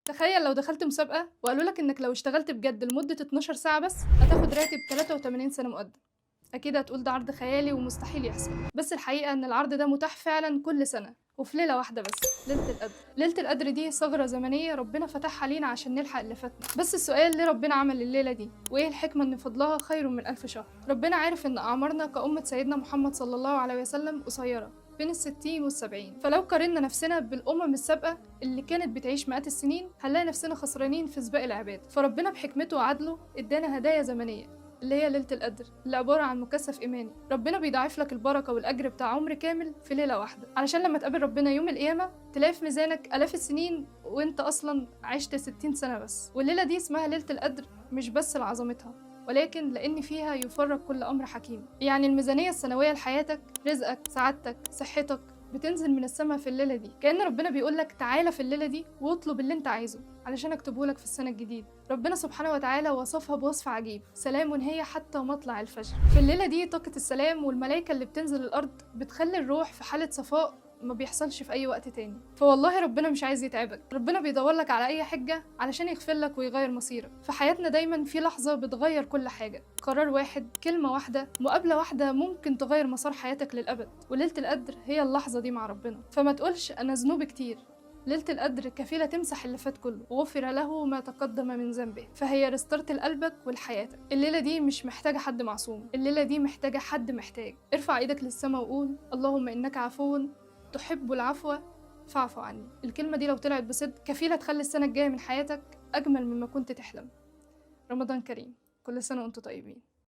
تخيل لو دخلت مسابقة وقالوا لك إنك لو اشتغلت بجد لمدة 12 ساعة بس هتاخد راتب 83 سنة مقدم. أكيد هتقول ده عرض خيالي ومستحيل يحصل، بس الحقيقة إن العرض ده متاح فعلا كل سنة وفي ليلة واحدة بس، ليلة القدر. ليلة القدر دي ثغرة زمنية ربنا فتحها لينا عشان نلحق اللي فاتنا. بس السؤال، ليه ربنا عمل الليلة دي؟ وإيه الحكمة إن فضلها خير من 1000 شهر؟ ربنا عارف إن أعمارنا كأمة سيدنا محمد صلى الله عليه وسلم قصيرة، بين 60 وال70. فلو قارنا نفسنا بالأمم السابقة اللي كانت بتعيش مئات السنين هنلاقي نفسنا خسرانين في سباق العباد. فربنا بحكمته وعدله ادانا هدايا زمنية اللي هي ليلة القدر، اللي عبارة عن مكثف إيماني. ربنا بيضاعف لك البركة والأجر بتاع عمر كامل في ليلة واحدة، علشان لما تقابل ربنا يوم القيامة تلاقي في ميزانك آلاف السنين وانت أصلا عشت 60 سنة بس. والليلة دي اسمها ليلة القدر مش بس لعظمتها، ولكن لأن فيها يفرج كل أمر حكيم. يعني الميزانية السنوية لحياتك، رزقك، سعادتك، صحتك، بتنزل من السماء في الليلة دي. كأن ربنا بيقولك تعالى في الليلة دي واطلب اللي انت عايزه علشان اكتبهولك في السنة الجديدة. ربنا سبحانه وتعالى وصفها بوصف عجيب: سلام هي حتى مطلع الفجر. في الليلة دي طاقة السلام والملائكة اللي بتنزل الأرض بتخلي الروح في حالة صفاء ما بيحصلش في أي وقت تاني. فوالله ربنا مش عايز يتعبك، ربنا بيدور لك على أي حجة علشان يغفر لك ويغير مصيرك. في حياتنا دايما في لحظة بتغير كل حاجة، قرار واحد، كلمة واحدة، مقابلة واحدة ممكن تغير مسار حياتك للأبد. وليلة القدر هي اللحظة دي مع ربنا. فما تقولش أنا ذنوبي كتير، ليلة القدر كفيلة تمسح اللي فات كله، غفر له ما تقدم من ذنبه. فهي رسترت لقلبك ولحياتك. الليلة دي مش محتاجة حد معصوم، الليلة دي محتاجة حد محتاج. ارفع ايدك للسما وقول: اللهم إنك عفو تحب العفو فاعف عني. الكلمة دي لو طلعت بصدق كفيلة تخلي السنة الجاية من حياتك أجمل مما كنت تحلم. رمضان كريم، كل سنة وانتم طيبين.